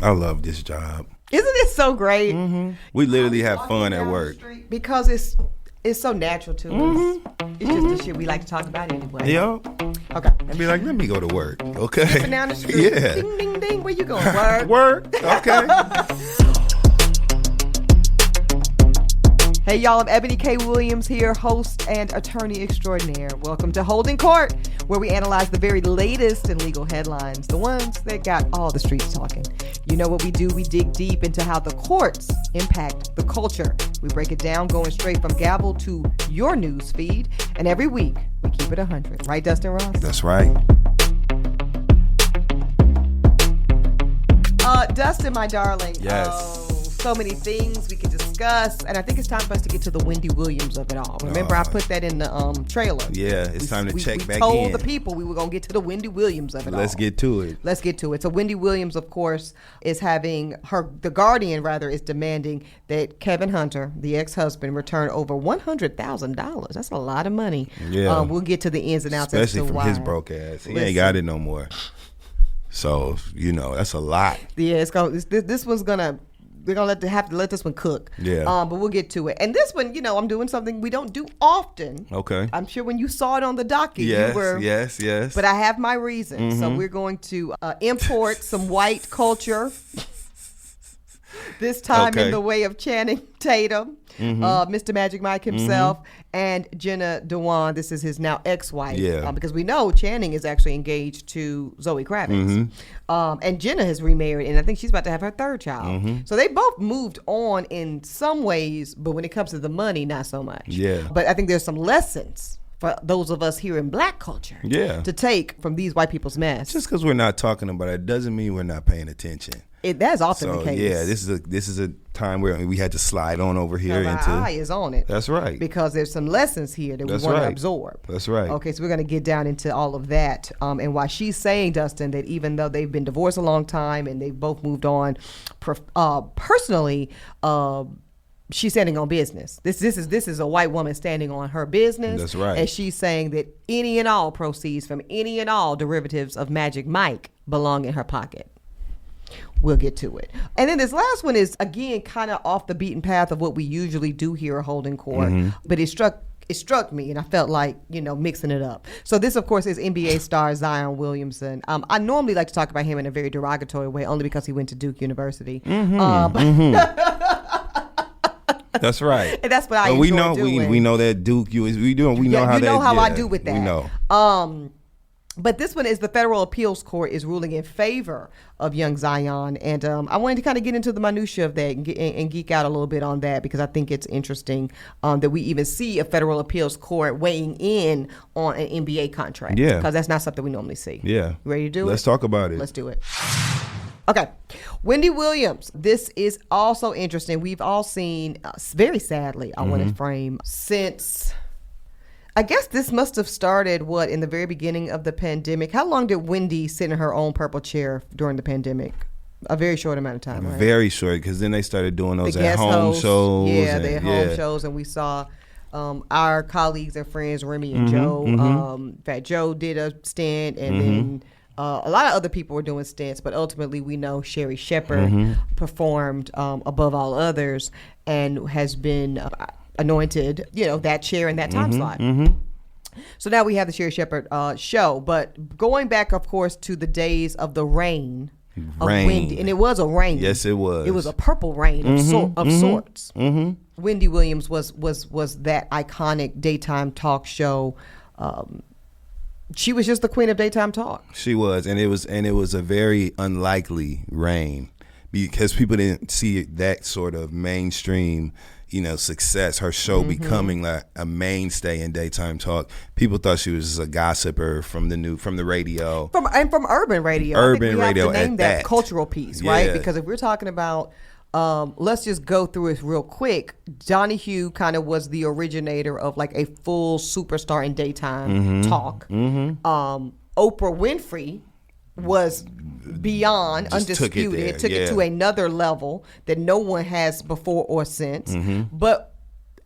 I love this job. Isn't it so great? Mm-hmm. We literally have fun at work. Because it's so natural to us. It's just the shit we like to talk about anyway. Yeah. Okay. I'd be like, let me go to work. Okay. Stepping down the street. Yeah. Ding, ding, ding. Where you going? Work. Work. Okay. Hey y'all, I'm Eboni K. Williams here, host and attorney extraordinaire. Welcome to Holding Court, where we analyze the very latest in legal headlines, the ones that got all the streets talking. You know what we do? We dig deep into how the courts impact the culture. We break it down, going straight from gavel to your news feed. And every week, we keep it 100. Right, Dustin Ross? That's right. Dustin, my darling. Yes. So many things we can discuss, and I think it's time for us to get to the Wendy Williams of it all. Remember, I put that in the trailer. Yeah, it's time to check back in. We told the people we were going to get to the Wendy Williams of it all. Let's get to it. Let's get to it. So Wendy Williams, of course, is having the Guardian, rather, is demanding that Kevin Hunter, the ex-husband, return over $100,000. That's a lot of money. Yeah. We'll get to the ins and outs. Especially as to from why. his broke ass. He ain't got it no more. So, that's a lot. Yeah, this one's going to... We're going to have to let this one cook. Yeah. But we'll get to it. And this one, I'm doing something we don't do often. Okay. I'm sure when you saw it on the docket, yes, you were... Yes. But I have my reasons. So we're going to import some white culture. This time in the way of Channing Tatum, Mr. Magic Mike himself, and Jenna Dewan. This is his now ex-wife. Yeah. Because we know Channing is actually engaged to Zoe Kravitz. And Jenna has remarried, and I think she's about to have her third child. So they both moved on in some ways, but when it comes to the money, not so much. Yeah. But I think there's some lessons for those of us here in black culture to take from these white people's mess. Just because we're not talking about it doesn't mean we're not paying attention. That's often the case. Yeah, this is a time where we had to slide on over here into. Our eye is on it. That's right. Because there's some lessons here that we want to absorb. That's right. Okay, so we're going to get down into all of that, and why she's saying, Dustin, that even though they've been divorced a long time and they've both moved on, personally, she's standing on business. This is a white woman standing on her business. That's right. And she's saying that any and all proceeds from any and all derivatives of Magic Mike belong in her pocket. We'll get to it. And then this last one is, again, kind of off the beaten path of what we usually do here at Holding Court. But it struck me, and I felt like, mixing it up. So this, of course, is NBA star Zion Williamson. I normally like to talk about him in a very derogatory way, only because he went to Duke University. That's right. And that's what I enjoy doing. We know that Duke. We know how I do with that. We know. But this one is the Federal Appeals Court is ruling in favor of young Zion. And I wanted to kind of get into the minutia of that and geek out a little bit on that, because I think it's interesting that we even see a Federal Appeals Court weighing in on an NBA contract. Yeah. Because that's not something we normally see. Yeah. You ready to do it? Let's talk about it. Let's do it. Okay. Wendy Williams. This is also interesting. We've all seen, very sadly, I want to frame, since... I guess this must have started, in the very beginning of the pandemic. How long did Wendy sit in her own purple chair during the pandemic? A very short amount of time, right? Very short, because then they started doing those the at-home shows. Yeah, they had home shows, and we saw our colleagues and friends, Remy and Joe. Fat Joe did a stint, and then a lot of other people were doing stints, but ultimately we know Sherry Shepherd performed above all others and has been... anointed, that chair in that time slot. So now we have the Sherry Shepherd show, but going back, of course, to the days of the reign of Wendy, and it was a reign. Yes, it was. It was a purple reign of sorts. Wendy Williams was that iconic daytime talk show. She was just the queen of daytime talk. She was, and it was a very unlikely reign, because people didn't see that sort of mainstream success, her show becoming like a mainstay in daytime talk. People thought she was just a gossiper from the radio. From urban radio. Urban radio, I think we have to name that that cultural piece, right? Because if we're talking about, let's just go through it real quick. Donahue kind of was the originator of like a full superstar in daytime talk. Oprah Winfrey was beyond undisputed. It took it to another level that no one has before or since. But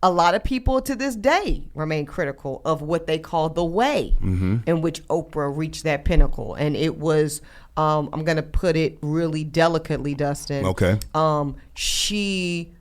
a lot of people to this day remain critical of what they call the way in which Oprah reached that pinnacle. And it was I'm going to put it really delicately, Dustin. Okay. She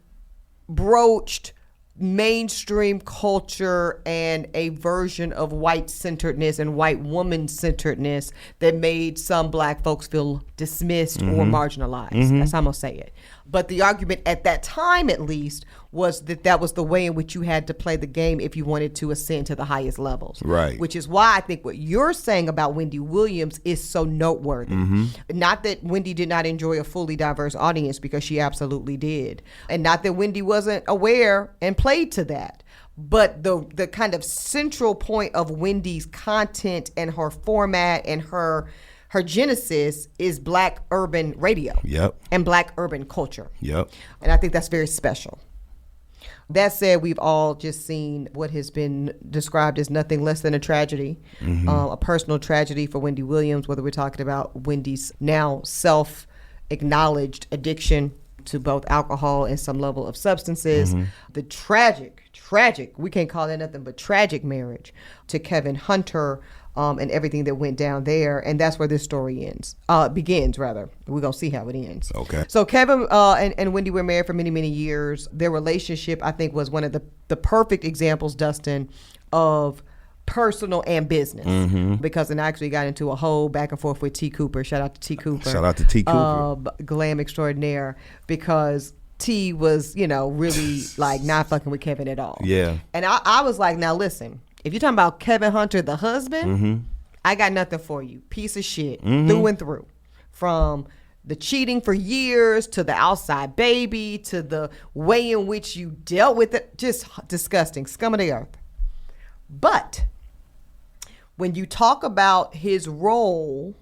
broached mainstream culture and a version of white-centeredness and white woman-centeredness that made some black folks feel dismissed or marginalized. That's how I'm going to say it. But the argument at that time, at least, was that was the way in which you had to play the game if you wanted to ascend to the highest levels. Right. Which is why I think what you're saying about Wendy Williams is so noteworthy. Not that Wendy did not enjoy a fully diverse audience, because she absolutely did. And not that Wendy wasn't aware and played to that. But the kind of central point of Wendy's content and her format and her genesis is black urban radio. Yep. And black urban culture. Yep. And I think that's very special. That said, we've all just seen what has been described as nothing less than a tragedy, a personal tragedy for Wendy Williams, whether we're talking about Wendy's now self-acknowledged addiction to both alcohol and some level of substances, the tragic, we can't call it nothing but tragic marriage to Kevin Hunter, and everything that went down there. And that's where this story begins. We're going to see how it ends. Okay. So Kevin and Wendy were married for many, many years. Their relationship, I think, was one of the perfect examples, Dustin, of personal and business. Because it actually got into a whole back and forth with T. Cooper. Shout out to T. Cooper. Shout out to T. Cooper. Glam extraordinaire, because T was, really like not fucking with Kevin at all. Yeah. And I was like, now listen, if you're talking about Kevin Hunter, the husband, I got nothing for you. Piece of shit, through and through. From the cheating for years to the outside baby to the way in which you dealt with it, just disgusting, scum of the earth. But when you talk about his role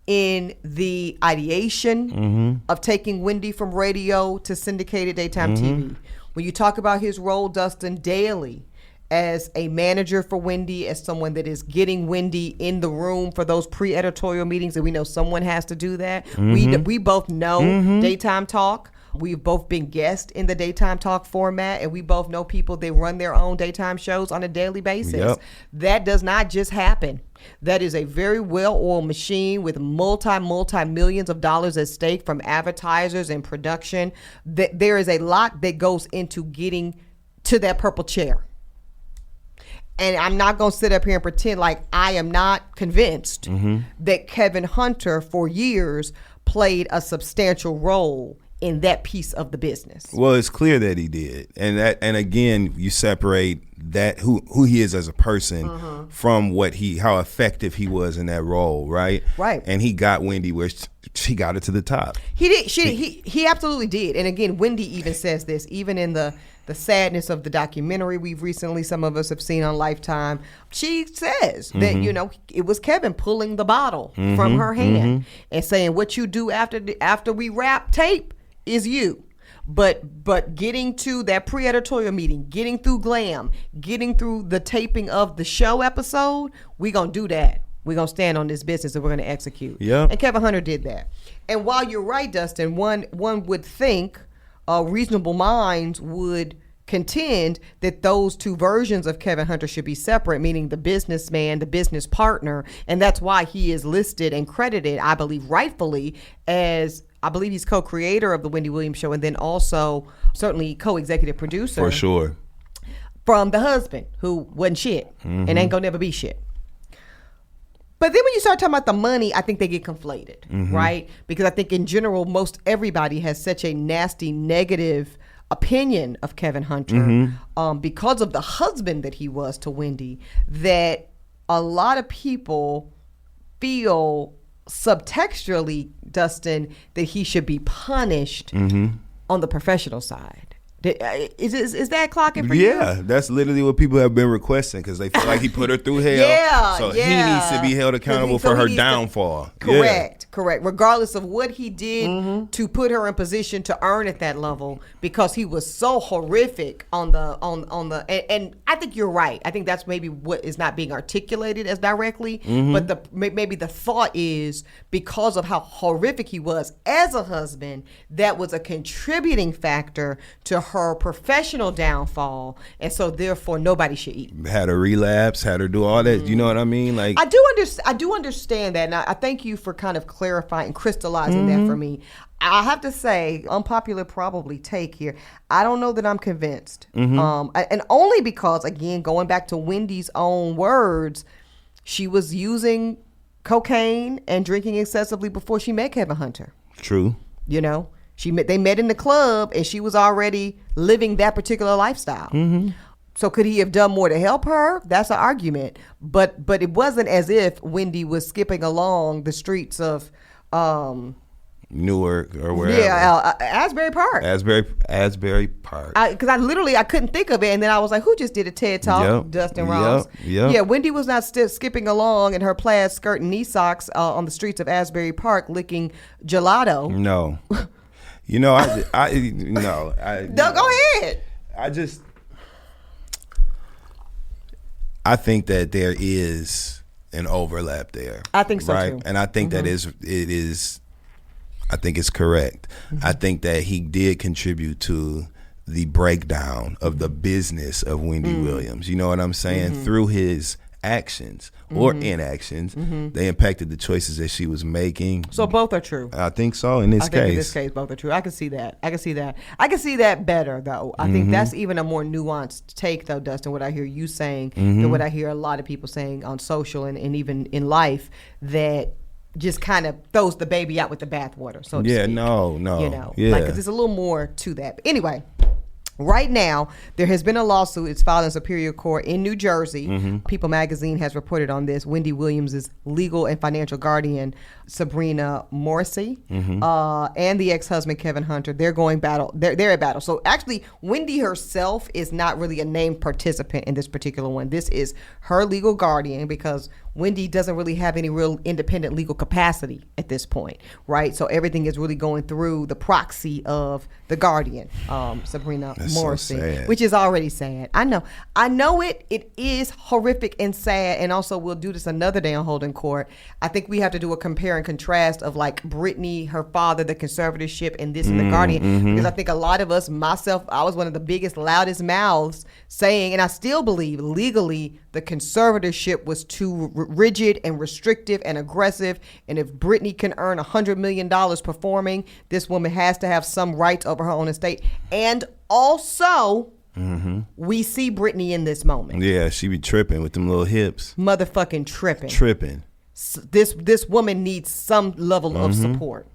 in the ideation of taking Wendy from radio to syndicated daytime TV, when you talk about his role, Dustin, daily as a manager for Wendy, as someone that is getting Wendy in the room for those pre-editorial meetings, and we know someone has to do that. We both know daytime talk. We've both been guests in the daytime talk format, and we both know people that run their own daytime shows on a daily basis. Yep. That does not just happen. That is a very well-oiled machine with multi-millions of dollars at stake from advertisers and production. There is a lot that goes into getting to that purple chair. And I'm not going to sit up here and pretend like I am not convinced that Kevin Hunter for years played a substantial role in that piece of the business. Well, it's clear that he did. And again, you separate that who he is as a person from how effective he was in that role, right? Right. And he got Wendy where she got it to the top. He did. He absolutely did. And again, Wendy even says this, even in the sadness of the documentary some of us have seen on Lifetime. She says that, it was Kevin pulling the bottle from her hand and saying, what you do after we wrap tape is you. But getting to that pre-editorial meeting, getting through Glam, getting through the taping of the show episode, we gonna do that. We're going to stand on this business and we're going to execute. Yeah. And Kevin Hunter did that. And while you're right, Dustin, one would think reasonable minds would contend that those two versions of Kevin Hunter should be separate, meaning the businessman, the business partner. And that's why he is listed and credited, I believe rightfully, as he's co-creator of the Wendy Williams Show, and then also certainly co-executive producer. For sure. From the husband, who wasn't shit and ain't gonna never be shit. But then when you start talking about the money, I think they get conflated, right? Because I think in general, most everybody has such a nasty, negative opinion of Kevin Hunter because of the husband that he was to Wendy, that a lot of people feel subtextually, Dustin, that he should be punished on the professional side. Is that clocking for you? Yeah, that's literally what people have been requesting because they feel like he put her through hell. So he needs to be held accountable for her downfall. Correct. Regardless of what he did to put her in position to earn at that level, because he was so horrific on the and I think you're right. I think that's maybe what is not being articulated as directly, but maybe the thought is because of how horrific he was as a husband, that was a contributing factor to her professional downfall, and so therefore nobody should eat. Had her relapse, had her do all that. You know what I mean? Like I do understand that, and I thank you for kind of clarifying, crystallizing that for me. I have to say, unpopular probably take here. I don't know that I'm convinced, and only because, again, going back to Wendy's own words, she was using cocaine and drinking excessively before she met Kevin Hunter. True. You know, they met in the club, and she was already living that particular lifestyle. So could he have done more to help her? That's an argument. But it wasn't as if Wendy was skipping along the streets of Newark or wherever. Yeah, Asbury Park. Asbury Park. Because I couldn't think of it, and then I was like, who just did a TED Talk? Yep. Dustin Ross. Yep. Yeah, Wendy was not still skipping along in her plaid skirt and knee socks on the streets of Asbury Park licking gelato. No. You know, no, go ahead. I think that there is an overlap there. I think so right? too. And I think that I think it's correct. I think that he did contribute to the breakdown of the business of Wendy Williams. You know what I'm saying? Through his actions or inactions, they impacted the choices that she was making. So both are true. I think so in this case. In this case, both are true. I can see that. I can see that better, though. I think that's even a more nuanced take, though, Dustin, what I hear you saying than what I hear a lot of people saying on social and even in life, that just kind of throws the baby out with the bathwater, so to speak. No. You know, yeah. like, 'cause there's a little more to that. But anyway, right now, there has been a lawsuit. It's filed in Superior Court in New Jersey. People Magazine has reported on this. Wendy Williams' legal and financial guardian, Sabrina Morrissey, and the ex-husband, Kevin Hunter, they're going battle. They're at battle. So actually, Wendy herself is not really a named participant in this particular one. This is her legal guardian, because Wendy doesn't really have any real independent legal capacity at this point, right? So everything is really going through the proxy of the guardian, Sabrina Morrissey, so sad. which is already sad. I know it is horrific and sad, and also we'll do this another day on Holding Court. I think we have to do a compare and contrast of like Brittany, her father, the conservatorship, and this and the guardian, because I think a lot of us, myself, I was one of the biggest, loudest mouths saying, and I still believe legally the conservatorship was too rigid and restrictive and aggressive, and if Brittany can earn $100 million performing, this woman has to have some rights over her own estate. And also, we see Brittany in this moment. Yeah, she be tripping with them little hips. Motherfucking tripping. Tripping. This woman needs some level of support.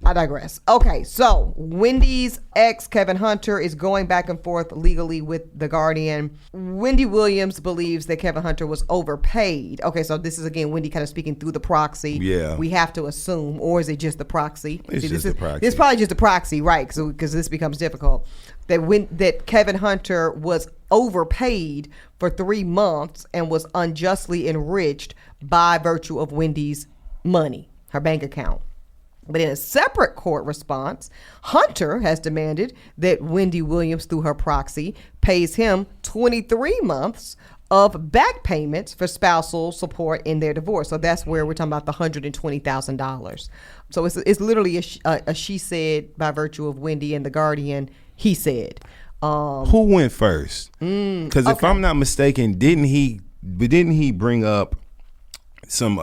I digress. Okay, so Wendy's ex, Kevin Hunter, is going back and forth legally with the guardian. Wendy Williams believes that Kevin Hunter was overpaid. Okay, so this is, again, Wendy kind of speaking through the proxy. Yeah. We have to assume, or is it just the proxy? It's just the proxy. It's probably just the proxy, right, because this becomes difficult. That Kevin Hunter was overpaid for 3 months and was unjustly enriched by virtue of Wendy's money, her bank account. But in a separate court response, Hunter has demanded that Wendy Williams, through her proxy, pays him 23 months of back payments for spousal support in their divorce. So that's where we're talking about the $120,000. So it's literally a she said by virtue of Wendy, and the guardian, he said. Who went first? Because if I'm not mistaken, didn't he bring up some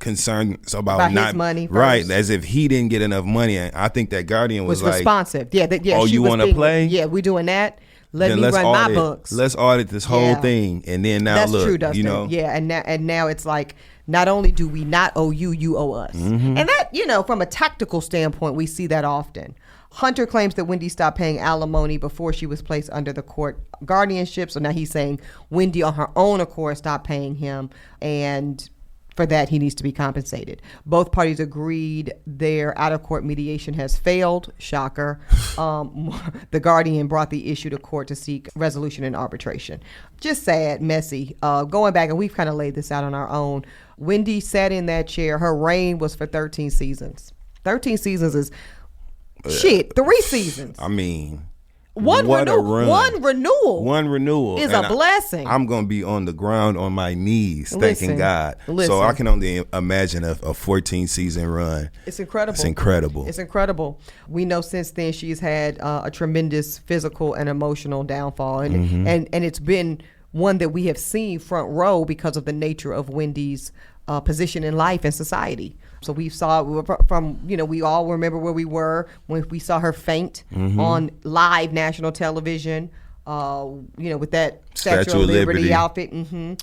concerns about not his money first? Right, as if he didn't get enough money? And I think that guardian was like responsive. Yeah, oh, you want to play? Yeah, we're doing that. Let me run my books. Let's audit this whole thing, and then now that's look, true, Dustin. you know, and now it's like, not only do we not owe you, you owe us, and that, you know, from a tactical standpoint, we see that often. Hunter claims that Wendy stopped paying alimony before she was placed under the court guardianship. So now he's saying Wendy, on her own accord, stopped paying him, and for that, he needs to be compensated. Both parties agreed their out-of-court mediation has failed. Shocker. The guardian brought the issue to court to seek resolution and arbitration. Just sad, messy. Going back, and we've kind of laid this out on our own. Wendy sat in that chair. Her reign was for 13 seasons. 13 seasons is shit. 3 seasons. I mean, One renewal is a blessing. I'm going to be on the ground on my knees thanking God. So I can only imagine a 14-season run. It's incredible. It's incredible. We know since then she's had a tremendous physical and emotional downfall, and it's been one that we have seen front row because of the nature of Wendy's position in life and society. So we saw from, we all remember where we were when we saw her faint on live national television, with that Statue of Liberty outfit. And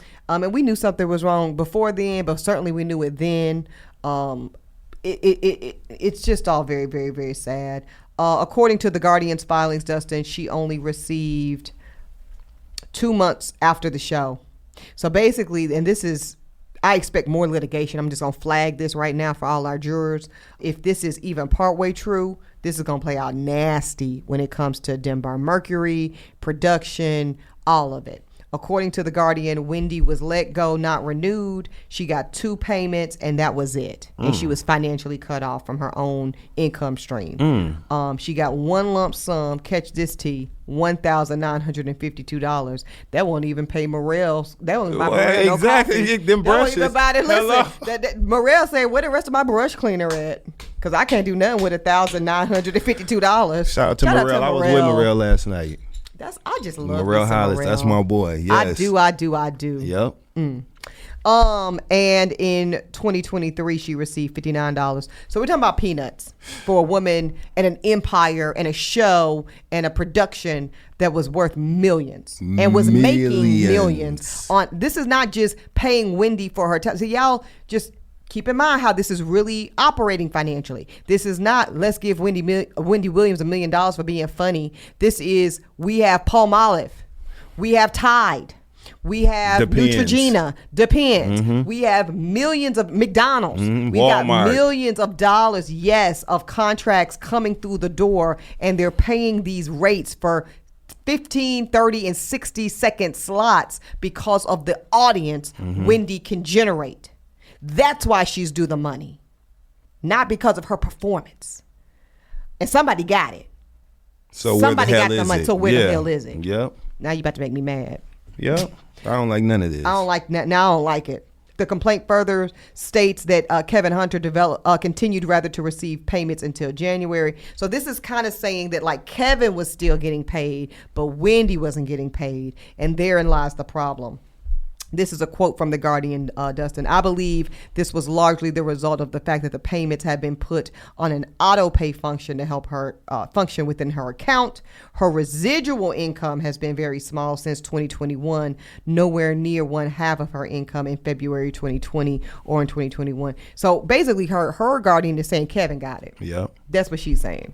we knew something was wrong before then, but certainly we knew it then. It's just all very, very, very sad. According to the Guardian's filings, Dustin, she only received 2 months after the show. So basically, and this is, I expect more litigation. I'm just going to flag this right now for all our jurors. If this is even partway true, this is going to play out nasty when it comes to Denver Mercury, production, all of it. According to The Guardian, Wendy was let go, not renewed. She got 2 payments, and that was it. And she was financially cut off from her own income stream. She got 1 lump sum, catch this T, $1,952. That won't even pay Morel. That won't buy Morel no coffee. Them brushes. That won't even buy it. Listen, Morel said, where the rest of my brush cleaner at? Because I can't do nothing with $1,952. Shout out to Morel. I was with Morel last night. I just love Morel Hollis. That's my boy. Yes. I do. Yep. And in 2023, she received $59. So we're talking about peanuts for a woman and an empire and a show and a production that was worth millions and was making millions. This is not just paying Wendy for her time. So y'all just keep in mind how this is really operating financially. This is not, let's give Wendy Williams $1 million for being funny. This is, we have Palmolive. We have Tide. We have Neutrogena. Depends. We have millions of McDonald's. We got millions of dollars, of contracts coming through the door, and they're paying these rates for 15, 30, and 60-second slots because of the audience Wendy can generate. That's why she's due the money, not because of her performance. And somebody got it. So somebody got the money. So where the hell is it? Yep. Now you about to make me mad. Yep. I don't like none of this. I don't like I don't like it. The complaint further states that Kevin Hunter continued to receive payments until January. So this is kind of saying that like Kevin was still getting paid, but Wendy wasn't getting paid, and therein lies the problem. This is a quote from The Guardian, Dustin. I believe this was largely the result of the fact that the payments had been put on an auto pay function to help her function within her account. Her residual income has been very small since 2021, nowhere near 1/2 of her income in February 2020 or in 2021. So basically her Guardian is saying Kevin got it. Yep. That's what she's saying.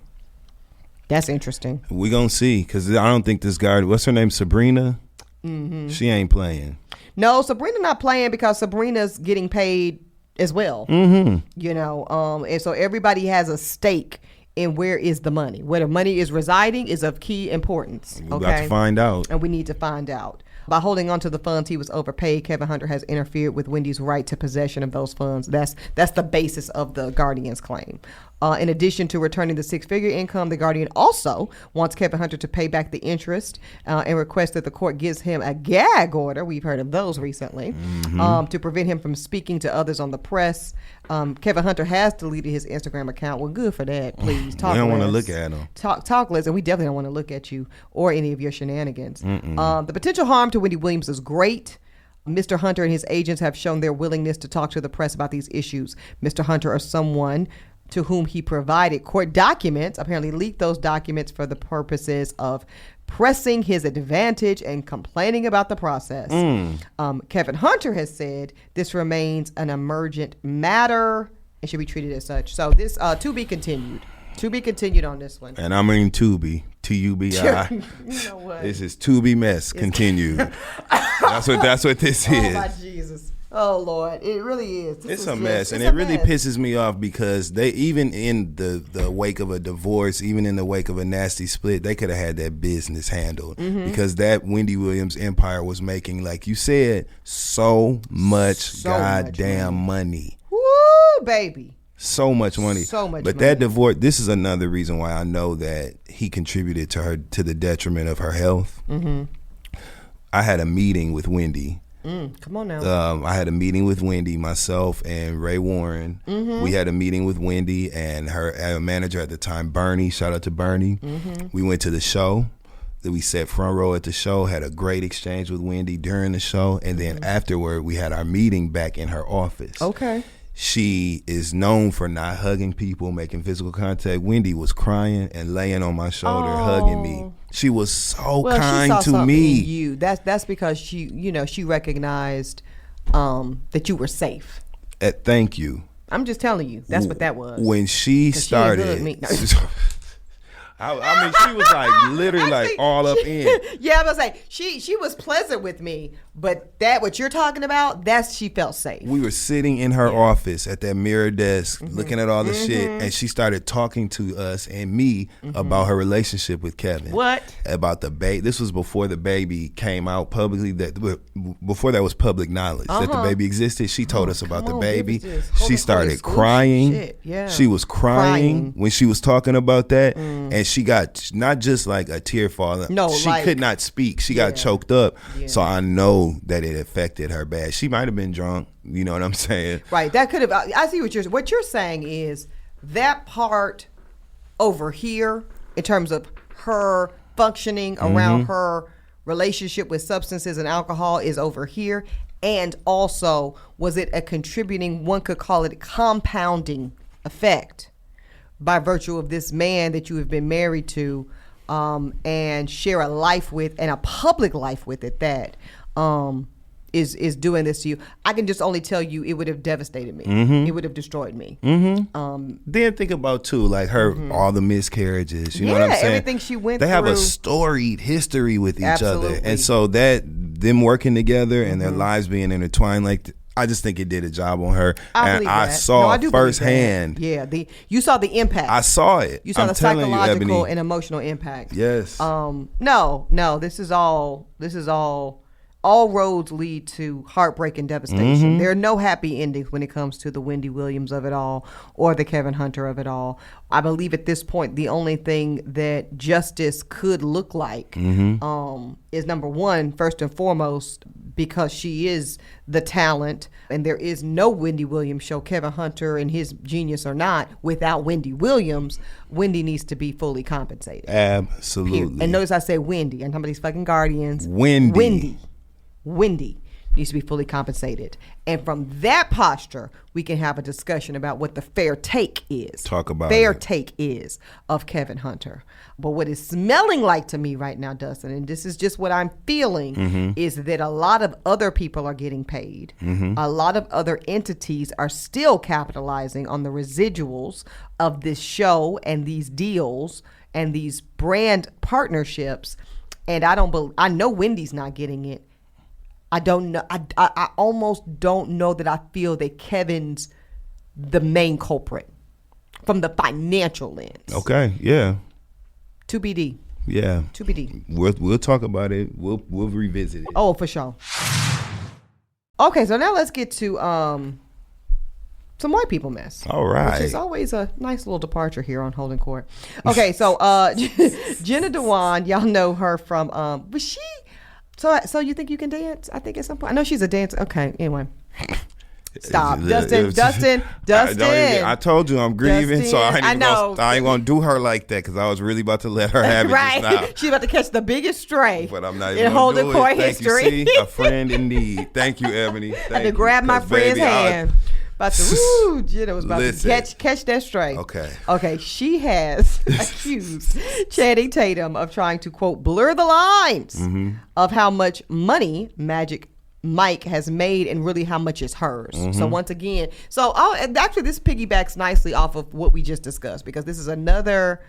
That's interesting. We're going to see, because I don't think this guy, what's her name, Sabrina? She ain't playing. No, Sabrina not playing because Sabrina's getting paid as well. And so everybody has a stake in where is the money. Where the money is residing is of key importance. We're about to find out. And we need to find out. By holding on to the funds he was overpaid, Kevin Hunter has interfered with Wendy's right to possession of those funds. That's the basis of the Guardian's claim. In addition to returning the 6-figure income, the Guardian also wants Kevin Hunter to pay back the interest and requests that the court gives him a gag order. We've heard of those recently to prevent him from speaking to others on the press. Kevin Hunter has deleted his Instagram account. Well, good for that. Please talk. We don't want to look at him. Talk less, and we definitely don't want to look at you or any of your shenanigans. The potential harm to Wendy Williams is great. Mr. Hunter and his agents have shown their willingness to talk to the press about these issues. Mr. Hunter is someone to whom he provided court documents, apparently leaked those documents for the purposes of pressing his advantage and complaining about the process. Kevin Hunter has said this remains an emergent matter and should be treated as such. So this to be continued. To be continued on this one. And I mean Tubi. T-U-B-I. You know what? This is Tubi mess continued. That's what this is. Oh my Jesus. Oh Lord, it really is. It's a mess, and it really pisses me off because they, even in the wake of a divorce, even in the wake of a nasty split, they could have had that business handled because that Wendy Williams empire was making, like you said, so much goddamn money. Woo, baby. So much money. But that divorce, this is another reason why I know that he contributed to the detriment of her health. Mm-hmm. I had a meeting with Wendy. Come on now. I had a meeting with Wendy, myself and Ray Warren. Mm-hmm. We had a meeting with Wendy and her manager at the time, Bernie. Shout out to Bernie. Mm-hmm. We went to the show. We sat front row at the show, had a great exchange with Wendy during the show. And then afterward, we had our meeting back in her office. Okay. She is known for not hugging people, making physical contact. Wendy was crying and laying on my shoulder, hugging me. She was so kind she saw to me. In you. That's because she recognized that you were safe. Thank you. I'm just telling you, that's what that was. When she started, I mean, she was like literally like all up in. Yeah, I was like, she was pleasant with me, but that what you're talking about, she felt safe. We were sitting in her office at that mirror desk, looking at all the shit, and she started talking to us and me about her relationship with Kevin. What? About the baby. This was before the baby came out publicly. Before that was public knowledge that the baby existed. She told us about the baby. She started crying. Shit. Yeah. She was crying when she was talking about that, and she got not just like a tear fall. No, she could not speak. She got choked up. Yeah. So I know that it affected her bad. She might have been drunk. You know what I'm saying? Right. That could have. I see what you're saying is that part over here in terms of her functioning around her relationship with substances and alcohol is over here. And also, was it a contributing, one could call it compounding effect by virtue of this man that you have been married to and share a life with, and a public life with at that, is doing this to you. I can just only tell you it would have devastated me. It would have destroyed me. Then think about too, like her all the miscarriages. You know what I'm saying? Everything she went through. They have a storied history with each other, and so that them working together and their lives being intertwined, like I just think it did a job on her. I saw firsthand. Yeah, you saw the impact. I saw it. You saw the psychological and emotional impact. Yes. No. This is all roads lead to heartbreak and devastation. There are no happy endings when it comes to the Wendy Williams of it all or the Kevin Hunter of it all. I believe at this point the only thing that justice could look like is number one, first and foremost, because she is the talent and there is no Wendy Williams show, Kevin Hunter and his genius or not, without Wendy Williams. Wendy needs to be fully compensated. Absolutely. Period. And notice I say Wendy. I'm talking about these fucking Guardians. Wendy needs to be fully compensated. And from that posture, we can have a discussion about what the fair take is. Take is of Kevin Hunter. But what is smelling like to me right now, Dustin, and this is just what I'm feeling, is that a lot of other people are getting paid. A lot of other entities are still capitalizing on the residuals of this show and these deals and these brand partnerships. And I know Wendy's not getting it. I don't know. I almost don't know that I feel that Kevin's the main culprit from the financial lens. Okay, yeah. To BD. Yeah. To BD. We'll talk about it. We'll revisit it. Oh, for sure. Okay, so now let's get to some white people mess. All right. Which is always a nice little departure here on Holding Court. Okay, so Jenna Dewan, y'all know her from was she? So you think you can dance? I think at some point. I know she's a dancer. Okay, anyway. Stop. Dustin. I told you I'm grieving, Dustin, so I ain't gonna do her like that because I was really about to let her have it just now. She's about to catch the biggest stray. But I'm not even gonna do it. Court Thank history. You, see? A friend indeed. Thank you, Ebony. I had to grab my friend's hand. Jenna was about to catch that stray. Okay. She has accused Channing Tatum of trying to, quote, blur the lines of how much money Magic Mike has made and really how much is hers. So once again, actually this piggybacks nicely off of what we just discussed, because this is another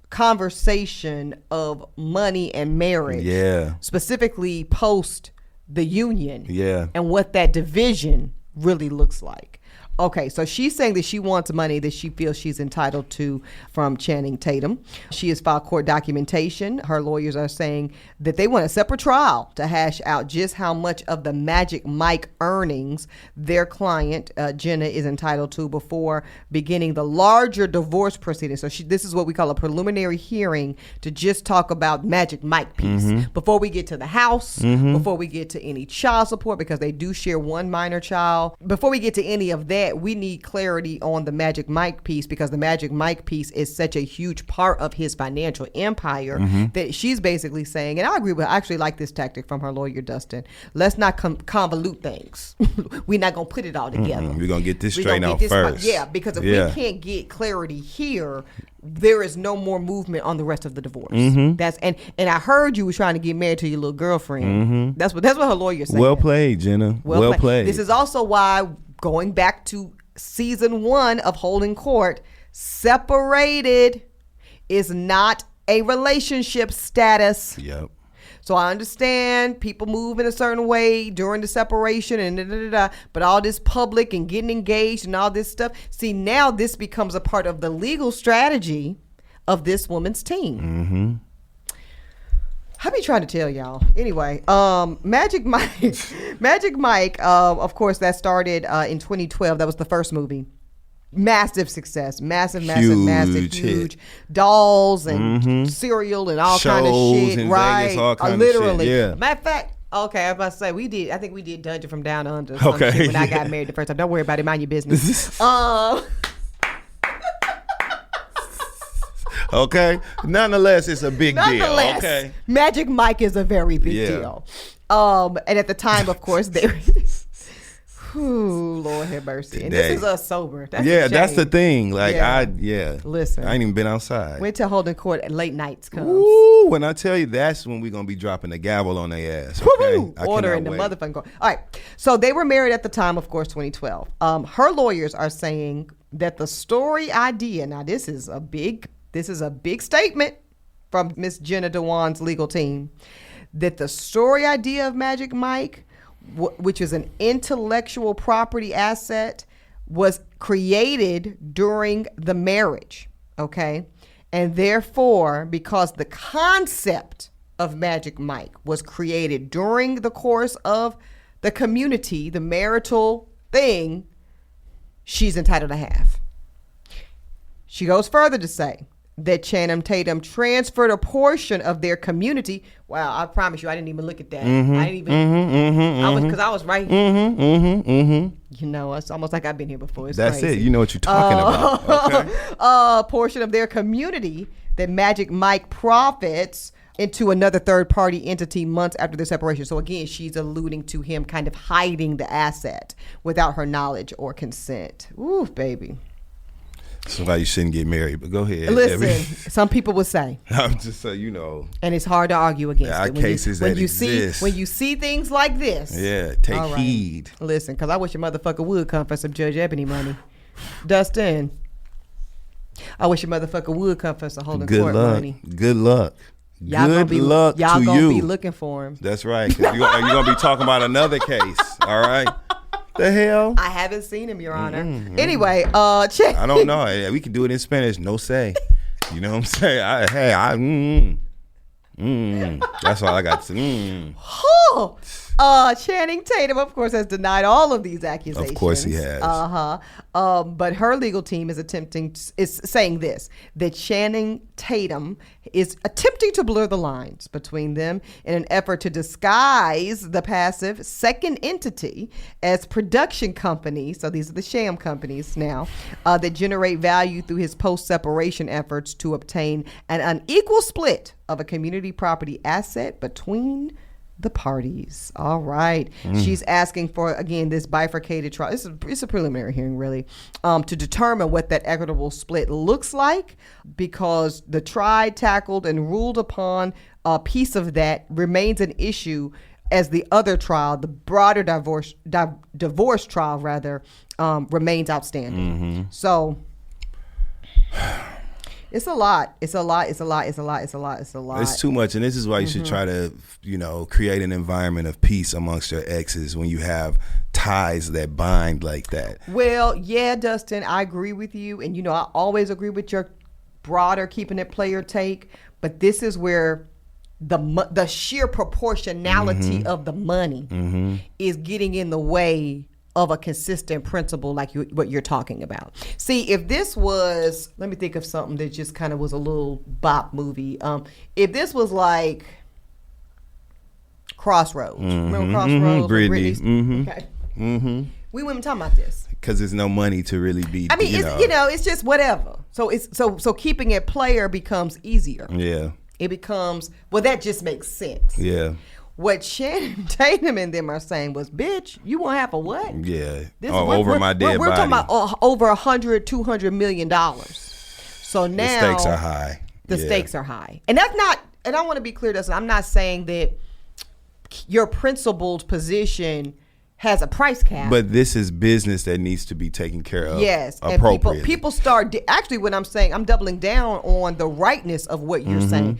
conversation of money and marriage. Yeah. Specifically post the union. Yeah. And what that division really looks like. Okay, so she's saying that she wants money that she feels she's entitled to from Channing Tatum. She has filed court documentation. Her lawyers are saying that they want a separate trial to hash out just how much of the Magic Mike earnings their client, Jenna, is entitled to before beginning the larger divorce proceedings. So this is what we call a preliminary hearing to just talk about Magic Mike piece before we get to the house, before we get to any child support, because they do share one minor child. Before we get to any of that, we need clarity on the Magic Mike piece, because the Magic Mike piece is such a huge part of his financial empire that she's basically saying, and I agree with, I actually like this tactic from her lawyer, Dustin. Let's not convolute things. We're not going to put it all together. We're going to get this straight out first. Yeah, because if we can't get clarity here, there is no more movement on the rest of the divorce. That's and I heard you were trying to get married to your little girlfriend. That's what her lawyer's saying. Well played, Jenna. Well played. This is also why, going back to season 1 of Holding Court, separated is not a relationship status. Yep. So I understand people move in a certain way during the separation and but all this public and getting engaged and all this stuff. See, now this becomes a part of the legal strategy of this woman's team. I be trying to tell y'all. Anyway, Magic Mike, of course, that started in 2012. That was the first movie. Massive success. Massive huge dolls and cereal and all kind of shit. In right. Vegas, all kind literally. Of shit. Yeah. Matter of fact, okay, I was about to say I think we did Dungeon from Down Under or okay. shit when I got married the first time. Don't worry about it, mind your business. Okay. Nonetheless, it's a big deal. Okay. Magic Mike is a very big deal. And at the time, of course, there Lord have mercy. And this is us sober. That's the thing. Like, listen, I ain't even been outside. Wait till Holding Court at late nights comes. Ooh, when I tell you, that's when we're going to be dropping the gavel on their ass. Okay? Ordering the motherfucking court. All right. So they were married at the time, of course, 2012. Her lawyers are saying that the story idea, now this is a big statement from Miss Jenna Dewan's legal team, that the story idea of Magic Mike, which is an intellectual property asset, was created during the marriage, okay? And therefore, because the concept of Magic Mike was created during the course of the community, the marital thing, she's entitled to half. She goes further to say that Channing Tatum transferred a portion of their community. Wow, I promise you, I didn't even look at that. I didn't even, because I was right here. You know, it's almost like I've been here before. It's That's crazy. it. You know what you're talking about. Okay. A portion of their community that Magic Mike profits into another third-party entity months after their separation. So again, she's alluding to him kind of hiding the asset without her knowledge or consent. Ooh, baby. That's why you shouldn't get married, but go ahead. Listen, some people would say. I'm just so you know. And it's hard to argue against there are it. cases that exist. When you see things like this. Yeah, take heed. Listen, because I wish a motherfucker would come for some Judge Eboni money. Dustin, I wish a motherfucker would come for some Holding Court money. Good luck. Y'all gonna be looking for him. That's right. 'Cause you're going to be talking about another case. All right. The hell? I haven't seen him, Your Honor. Anyway, check. I don't know. We can do it in Spanish. No say. You know what I'm saying? That's all I got to say. Channing Tatum, of course, has denied all of these accusations. Of course he has. But her legal team is saying this, that Channing Tatum is attempting to blur the lines between them in an effort to disguise the passive second entity as production companies. So these are the sham companies now that generate value through his post-separation efforts to obtain an unequal split of a community property asset between the parties. All right. She's asking for, again, this bifurcated trial. It's a preliminary hearing, really, to determine what that equitable split looks like, because the tried, tackled, and ruled upon piece of that remains an issue as the other trial, the broader divorce trial, rather, remains outstanding. So It's a lot. It's a lot. It's a lot. It's a lot. It's a lot. It's a lot. It's too much, and this is why you should try to, create an environment of peace amongst your exes when you have ties that bind like that. Well, yeah, Dustin, I agree with you, and I always agree with your broader keeping it player take. But this is where the sheer proportionality of the money is getting in the way of a consistent principle like what you're talking about. See, if this was, let me think of something that just kind of was a little bop movie. If this was like Crossroads, remember Crossroads? Britney. Okay. We wouldn't talk about this because there's no money to really be. I mean, it's just whatever. So it's so keeping it player becomes easier. Yeah. It becomes, well, that just makes sense. Yeah. What Channing Tatum and them are saying was, bitch, you want half of what? Yeah. Over my dead body. We're talking about over $100-200 million. So now the stakes are high. The stakes are high. And that's not, and I want to be clear, Dustin, I'm not saying that your principled position has a price cap. But this is business that needs to be taken care of. Yes. Appropriately. And people start, actually what I'm saying, I'm doubling down on the rightness of what you're saying.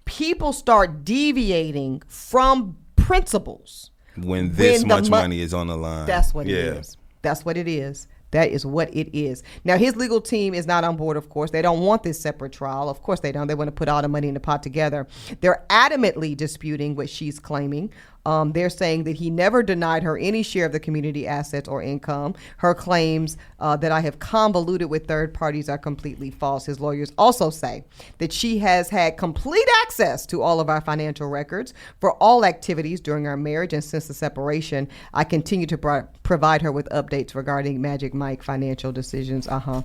People start deviating from principles when this much money is on the line. That's what it is. That's what it is. That is what it is. Now, his legal team is not on board, of course. They don't want this separate trial. Of course they don't. They want to put all the money in the pot together. They're adamantly disputing what she's claiming. They're saying that he never denied her any share of the community assets or income. Her claims that I have convoluted with third parties are completely false. His lawyers also say that she has had complete access to all of our financial records for all activities during our marriage, and since the separation, I continue to provide her with updates regarding Magic Mike financial decisions. Now,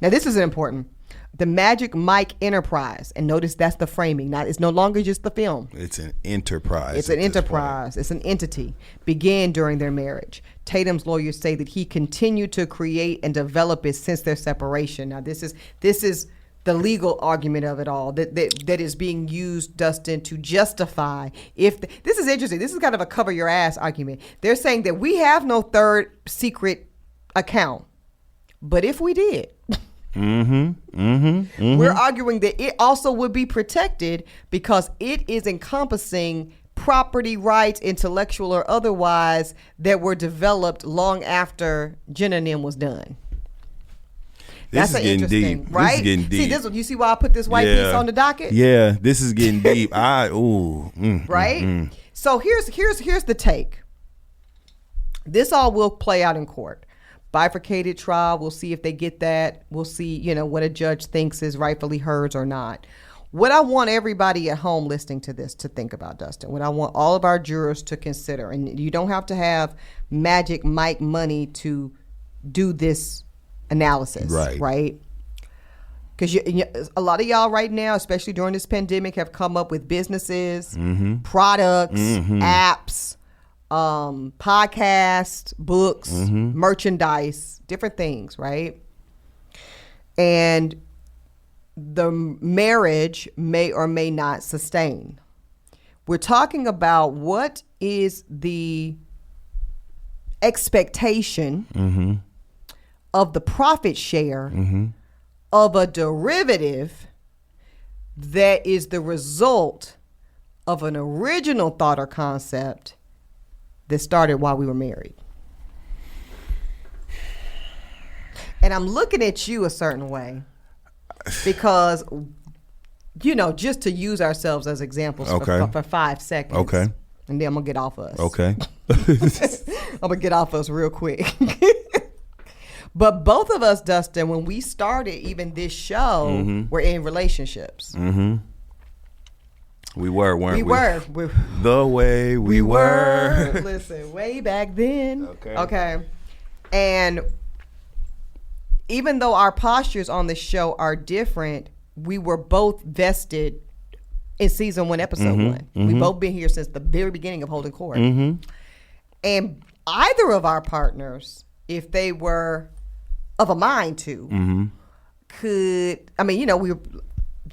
this is important. The Magic Mike enterprise, and notice that's the framing. Now, it's no longer just the film. It's an enterprise. It's an enterprise. It's an entity. Began during their marriage. Tatum's lawyers say that he continued to create and develop it since their separation. Now, this is the legal argument of it all that is being used, Dustin, to justify this is interesting. This is kind of a cover your ass argument. They're saying that we have no third secret account, but if we did. We're arguing that it also would be protected because it is encompassing property rights, intellectual or otherwise, that were developed long after Jenna and them was done. This is getting deep. Right? This is getting deep. See, you see why I put this white piece on the docket? Yeah, this is getting deep. Right? So here's the take. This all will play out in court. Bifurcated trial. We'll see if they get that. We'll see, what a judge thinks is rightfully hers or not. What I want everybody at home listening to this to think about, Dustin, what I want all of our jurors to consider, and you don't have to have Magic Mike money to do this analysis, right? Because a lot of y'all right now, especially during this pandemic, have come up with businesses, products, apps, podcasts, books, merchandise, different things, right? And the marriage may or may not sustain. We're talking about what is the expectation of the profit share of a derivative that is the result of an original thought or concept that started while we were married. And I'm looking at you a certain way because, just to use ourselves as examples for 5 seconds. Okay. And then I'm going to get off us. Okay. I'm going to get off us real quick. But both of us, Dustin, when we started even this show, were in relationships. We were, weren't we? We were. The way we were. Listen, way back then. Okay. And even though our postures on the show are different, we were both vested in season 1, episode 1. We've both been here since the very beginning of Holding Court. And either of our partners, if they were of a mind to, could, we were,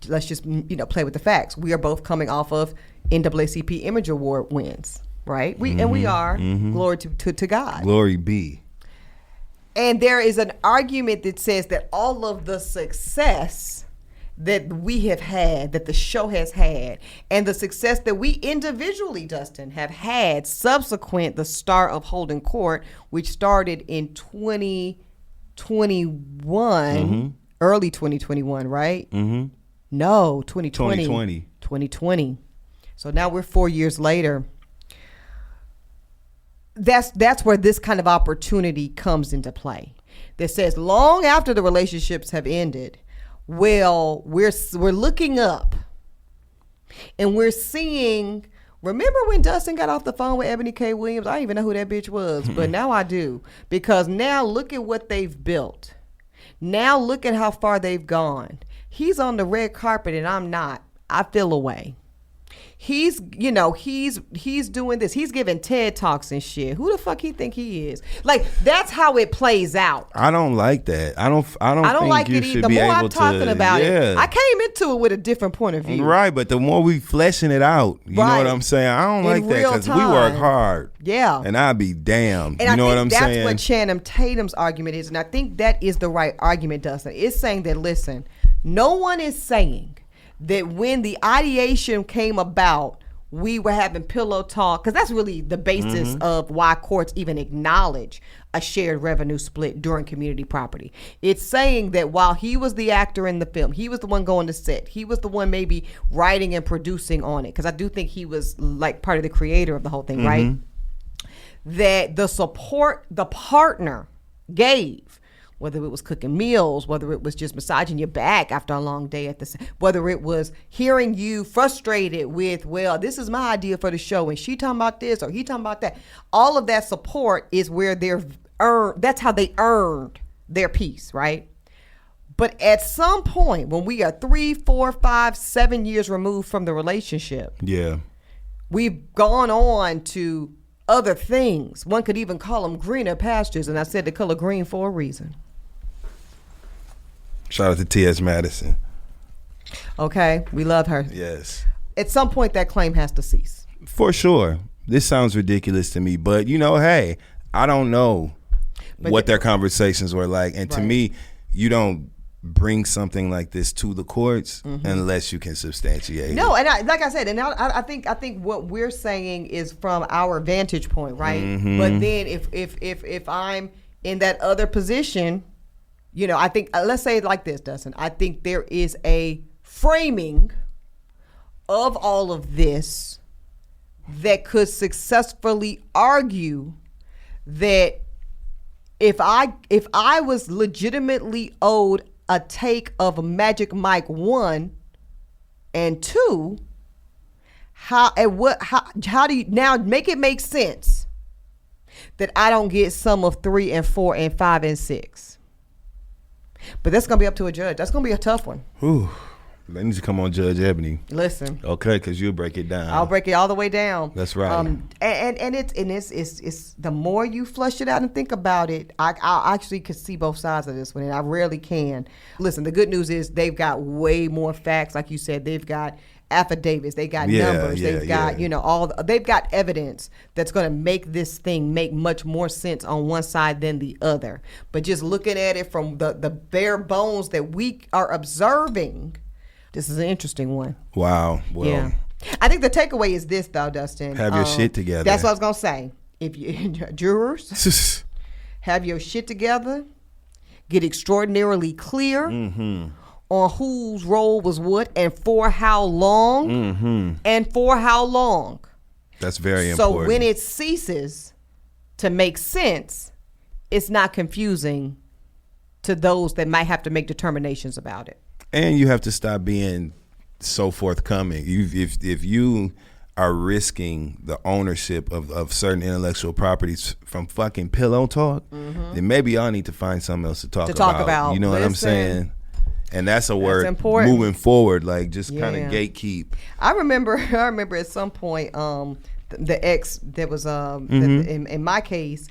let's just, play with the facts. We are both coming off of NAACP Image Award wins, right? We are. Glory to God. Glory be. And there is an argument that says that all of the success that we have had, that the show has had, and the success that we individually, Dustin, have had subsequent the start of Holding Court, which started in 2021, early 2021, right? No, 2020. 2020. So now we're 4 years later. That's where this kind of opportunity comes into play. That says long after the relationships have ended, well, we're looking up and we're seeing. Remember when Dustin got off the phone with Eboni K. Williams? I didn't even know who that bitch was, but now I do, because now look at what they've built. Now look at how far they've gone. He's on the red carpet and I'm not. I feel away. He's doing this. He's giving TED Talks and shit. Who the fuck he think he is? Like, that's how it plays out. I don't like that. I don't think like you it should either. be The more able I'm talking to, about it, I came into it with a different point of view. Right, but the more we fleshing it out, you know what I'm saying? I don't like that, because we work hard. Yeah. And I'd be damned. And you know what I'm saying? That's what Channing Tatum's argument is. And I think that is the right argument, Dustin. It's saying that, listen, no one is saying that when the ideation came about, we were having pillow talk, because that's really the basis of why courts even acknowledge a shared revenue split during community property. It's saying that while he was the actor in the film, he was the one going to set, he was the one maybe writing and producing on it, because I do think he was like part of the creator of the whole thing, right? That the support the partner gave, whether it was cooking meals, whether it was just massaging your back after a long day at the, whether it was hearing you frustrated with, well, this is my idea for the show and she talking about this or he talking about that. All of that support is where that's how they earned their piece, right? But at some point, when we are 3, 4, 5, 7 years removed from the relationship, we've gone on to other things. One could even call them greener pastures, and I said the color green for a reason. Shout out to T.S. Madison. Okay, we love her. Yes. At some point, that claim has to cease. For sure. This sounds ridiculous to me, but hey, I don't know what their conversations were like, and to me, you don't bring something like this to the courts unless you can substantiate it. No, and like I said, and I think what we're saying is from our vantage point, right? But then if I'm in that other position, I think, let's say it like this, Dustin. I think there is a framing of all of this that could successfully argue that if I was legitimately owed a take of Magic Mike 1 and 2, how do you now make it make sense that I don't get some of 3 and 4 and 5 and 6? But that's gonna be up to a judge. That's gonna be a tough one. Ooh, that needs to come on Judge Eboni. Listen, okay, because you'll break it down. I'll break it all the way down. That's right. And it's the more you flush it out and think about it, I actually could see both sides of this one, and I rarely can. Listen, the good news is they've got way more facts, like you said. They've got affidavits, they got numbers, they've got they've got evidence that's going to make this thing make much more sense on one side than the other. But just looking at it from the bare bones that we are observing, this is an interesting one. Wow. Well, yeah. I think the takeaway is this, though, Dustin. Have your shit together. That's what I was going to say. If you jurors, have your shit together, get extraordinarily clear on whose role was what and for how long, and for how long. That's very important. So when it ceases to make sense, it's not confusing to those that might have to make determinations about it. And you have to stop being so forthcoming. If you are risking the ownership of certain intellectual properties from fucking pillow talk, then maybe y'all need to find something else to talk about. You know what I'm saying? And that's a word moving forward, like just kind of gatekeep. I remember at some point, the ex that was in my case,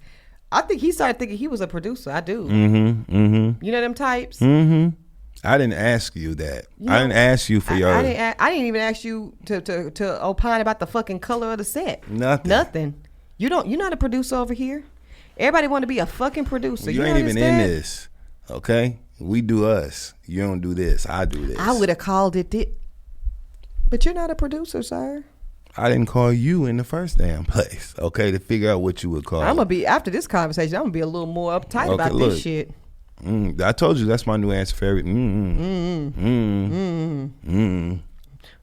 I think he started thinking he was a producer. I do. You know them types. I didn't ask you that. I didn't ask you for your. I didn't even ask you to opine about the fucking color of the set. Nothing. You're not a producer over here. Everybody want to be a fucking producer. You ain't even in this. Okay? We do us. You don't do this. I do this. I would have called it this. But you're not a producer, sir. I didn't call you in the first damn place, okay, to figure out what you would call. I'm going to be, after this conversation, I'm going to be a little more uptight about this shit. I told you that's my new answer for everything.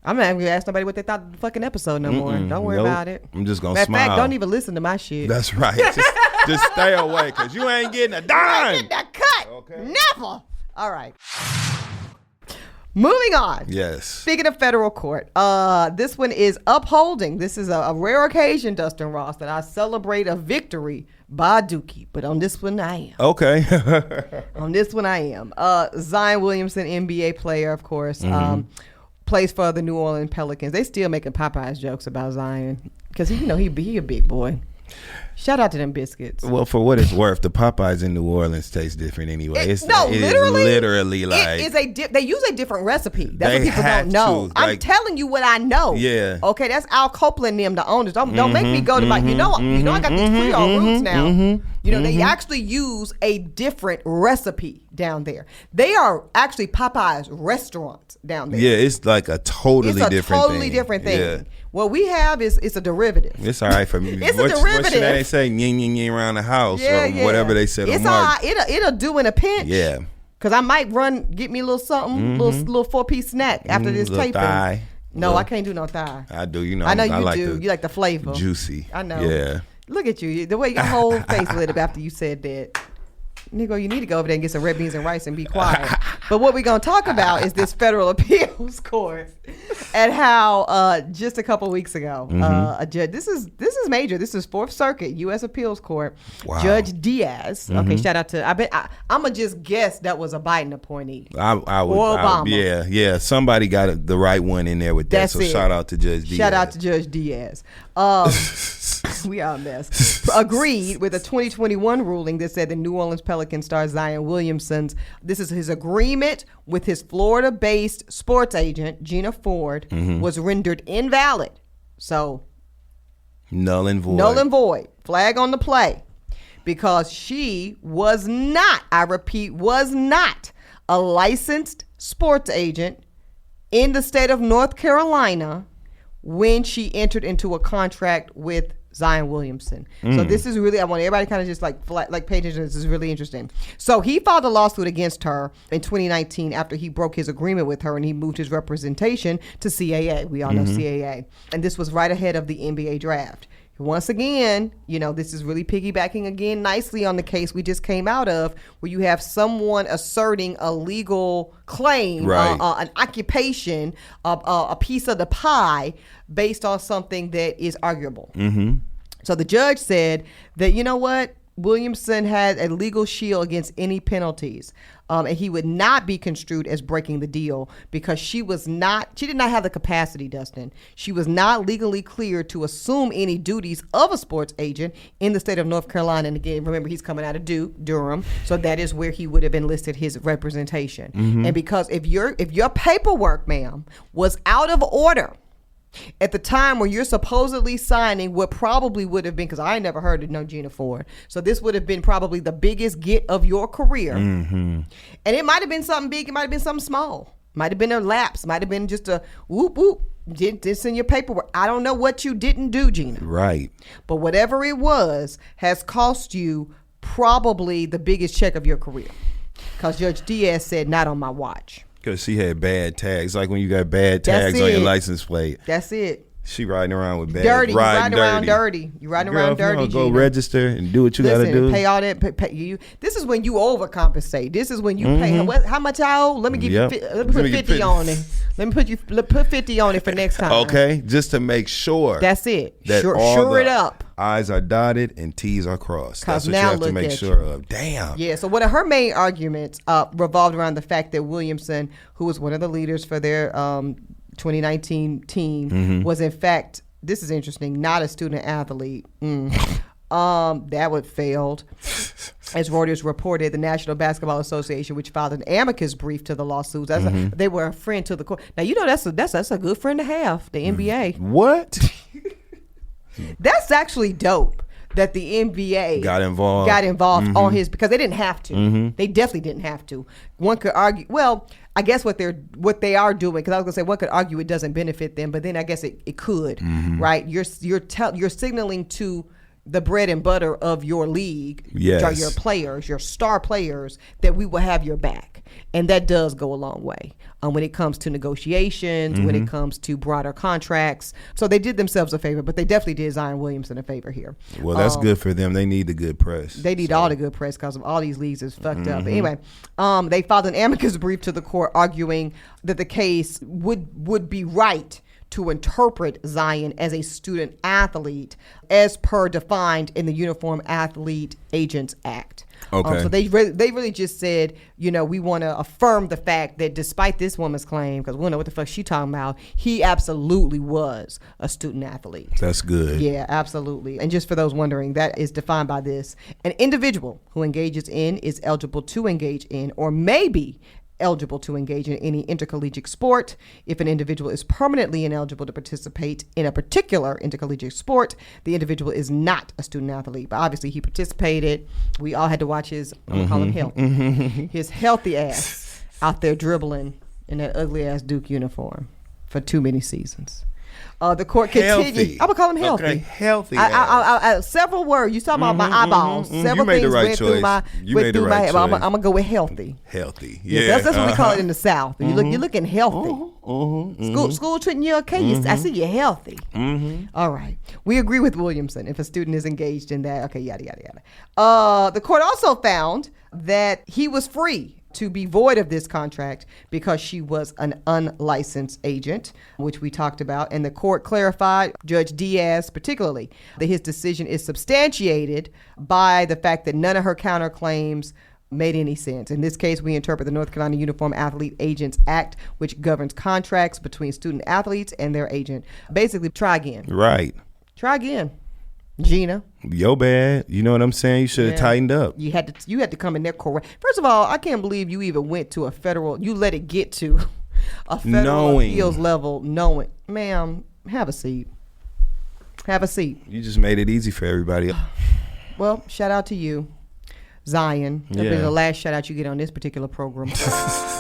I'm not even going to ask nobody what they thought of the fucking episode no more. Don't worry about it. I'm just going to smile. Matter of fact, don't even listen to my shit. That's right. Just stay away, because you ain't getting a dime. You ain't getting a cut. Okay. Never. All right. Moving on. Yes. Speaking of federal court, this one is upholding. This is a rare occasion, Dustin Ross, that I celebrate a victory by Dookie. But on this one, I am. Okay. On this one, I am. Zion Williamson, NBA player, of course, plays for the New Orleans Pelicans. They still making Popeyes jokes about Zion because he a big boy. Shout out to them biscuits. Well, for what it's worth, the Popeyes in New Orleans taste different anyway. It is literally like they use a different recipe. That's what people don't know. I'm telling you what I know. Yeah. Okay, that's Al Copeland, them, the owners. Don't make me go to I got these Creole roots now. They actually use a different recipe down there. They are actually Popeyes restaurants down there. Yeah, it's like a totally different thing. Yeah. What we have is it's a derivative. It's all right for me. It's a derivative. What should they say? Yin, yin, yin around the house or whatever they said on Mark. It'll do in a pinch. Yeah. Because I might get me a little something, little 4-piece snack after this taping. Thigh. No, I can't do no thigh. I do. I know you do. You like the flavor. Juicy. I know. Yeah. Look at you. The way your whole face lit up after you said that. Nigga, you need to go over there and get some red beans and rice and be quiet. But what we're going to talk about is this federal appeals court and how just a couple weeks ago, a judge, this is major. This is Fourth Circuit, U.S. Appeals Court. Wow. Judge Diaz. Okay, shout out to, I'm going to just guess that was a Biden appointee. I would. Or Obama. Yeah. Somebody got the right one in there with that. So shout out to Judge Diaz. Shout out to Judge Diaz. We are a mess. Agreed with a 2021 ruling that said the New Orleans Pelicans star Zion Williamson's, this is his agreement with his Florida-based sports agent, Gina Ford, was rendered invalid. So, null and void. Null and void. Flag on the play. Because she was not, I repeat, was not a licensed sports agent in the state of North Carolina when she entered into a contract with Zion Williamson. So this is really, I want everybody kind of just pay attention. This is really interesting. So he filed a lawsuit against her in 2019 after he broke his agreement with her and he moved his representation to CAA. We all know CAA. And this was right ahead of the NBA draft. Once again, this is really piggybacking again nicely on the case we just came out of, where you have someone asserting a legal claim, an occupation, a piece of the pie based on something that is arguable. So the judge said that, you know what? Williamson had a legal shield against any penalties. And he would not be construed as breaking the deal because she did not have the capacity, Dustin. She was not legally cleared to assume any duties of a sports agent in the state of North Carolina. And again, remember, he's coming out of Durham. So that is where he would have enlisted his representation. And because if your paperwork, ma'am, was out of order at the time where you're supposedly signing what probably would have been, because I never heard of no Gina Ford, so this would have been probably the biggest get of your career. And it might have been something big, it might have been something small, might have been a lapse, might have been just a whoop whoop, did this in your paperwork. I don't know what you didn't do, Gina. Right. But whatever it was has cost you probably the biggest check of your career, because Judge Diaz said, not on my watch. Because she had bad tags. Like when you got bad tags on your license plate. That's it. She riding around with bad. Dirty. You riding around dirty. You riding around dirty. You go register and do what you got to do. Pay all that. Pay. This is when you overcompensate. This is when you pay. How much I owe? Let me give you. Let me put 50 on it. Let me put 50 on it for next time. Okay, just to make sure. That's it. That sure it up. I's are dotted and T's are crossed. That's what now you have to make sure of. Damn. Yeah. So one of her main arguments revolved around the fact that Williamson, who was one of the leaders for their 2019 team, was in fact, this is interesting, not a student athlete. That would failed. As Reuters reported, the National Basketball Association, which filed an amicus brief to the lawsuits, they were a friend to the court. Now that's a good friend to have. The NBA. What? That's actually dope. that the NBA got involved on his, because they didn't have to. They definitely didn't have to. One could argue, well, I guess what they are doing, because I was gonna say one could argue it doesn't benefit them, but then I guess it could, right? You're signaling to the bread and butter of your league, yes, your players, your star players, that we will have your back, and that does go a long way when it comes to negotiations, when it comes to broader contracts. So they did themselves a favor, but they definitely did Zion Williamson a favor here. Well, that's good for them. They need the good press. They need all the good press because of all these leagues is fucked up. But anyway, they filed an amicus brief to the court arguing that the case would be right to interpret Zion as a student athlete as per defined in the Uniform Athlete Agents Act. Okay. So they really just said, we want to affirm the fact that despite this woman's claim, because we don't know what the fuck she talking about, he absolutely was a student athlete. That's good. Yeah, absolutely. And just for those wondering, that is defined by this: an individual who engages in, is eligible to engage in, or may be eligible to engage in any intercollegiate sport. If an individual is permanently ineligible to participate in a particular intercollegiate sport, the individual is not a student athlete. But obviously he participated. We all had to watch his, I'm gonna call him healthy, his healthy ass out there dribbling in that ugly ass Duke uniform for too many seasons. The court continued. I'm gonna call him healthy. Okay, healthy. I several words. You talking about my eyeballs? Several you made things the right went choice. through my You made the right head. choice. I'm gonna go with healthy. Healthy. Yeah, that's what we call it in the South. You're looking healthy. School treating you okay? I see you're healthy. All right. We agree with Williamson if a student is engaged in that. Okay, yada yada yada. The court also found that he was free to be void of this contract because she was an unlicensed agent, which we talked about. And the court clarified, Judge Diaz particularly, that his decision is substantiated by the fact that none of her counterclaims made any sense. In this case, we interpret the North Carolina Uniform Athlete Agents Act, which governs contracts between student athletes and their agent. Basically, try again. Right. Try again. Gina. Yo bad. You know what I'm saying? You should have tightened up. You had to come in there correct. First of all, I can't believe you even went to you let it get to a federal appeals level knowing. Ma'am, have a seat. Have a seat. You just made it easy for everybody. Well, shout out to you, Zion. That'll be the last shout out you get on this particular program.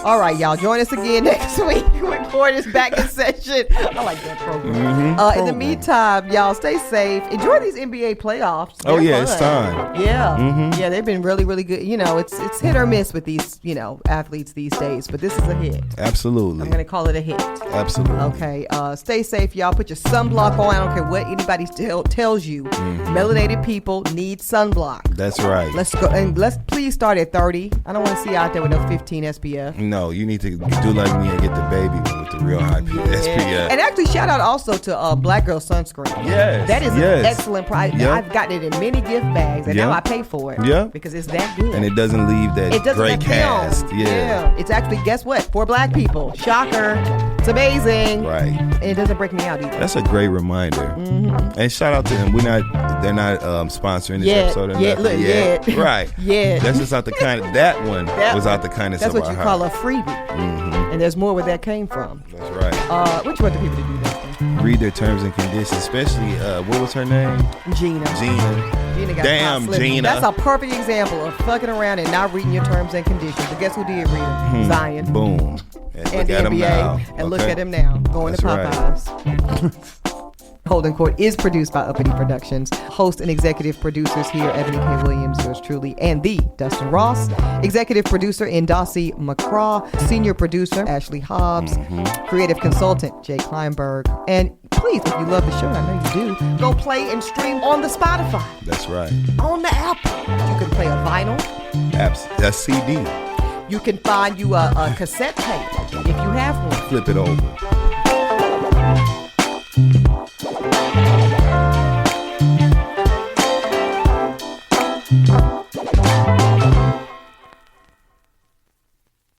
All right, y'all. Join us again next week when court is back in session. I like that program. In the meantime, y'all stay safe. Enjoy these NBA playoffs. They're fun. It's time. Yeah. Yeah, they've been really, really good. It's hit or miss with these, athletes these days, but this is a hit. Absolutely. I'm going to call it a hit. Absolutely. Okay. Stay safe, y'all. Put your sunblock on. I don't care what anybody tells you. Melanated people need sunblock. That's right. Let's go. And let's please start at 30. I don't want to see you out there with no 15 SPF. No, you need to do like me and get the baby one with the real high SPF. And actually, shout out also to Black Girl Sunscreen. Yes. That is an excellent price. Yep. I've gotten it in many gift bags, and now I pay for it. Yeah. Because it's that good. And it doesn't leave that gray cast. Yeah. It's actually, guess what? For black people. Shocker. It's amazing. Right. And it doesn't break me out either. That's a great reminder. And shout out to them. They're not sponsoring this episode. Right. Yeah. That's just out the kind of, that one was out the kindness of our heart. That's what you call a freebie. And there's more where that came from. That's right. What you want the people to do, Dustin? Read their terms and conditions, especially, what was her name? Gina got Damn, Gina. That's a perfect example of fucking around and not reading your terms and conditions. But guess who did read them? Zion. Boom. And the NBA. And look at him now. Going to Popeyes. Holding Court is produced by Uppity Productions. Host and executive producers here, Eboni K. Williams, yours truly, and the Dustin Ross. Executive producer in Dossie, McCraw. Senior producer, Ashley Hobbs. Creative consultant, Jay Kleinberg. And please, if you love the show, I know you do, go play and stream on the Spotify. That's right. On the Apple. You can play a vinyl. That's CD. You can find you a cassette tape if you have one. Flip it over.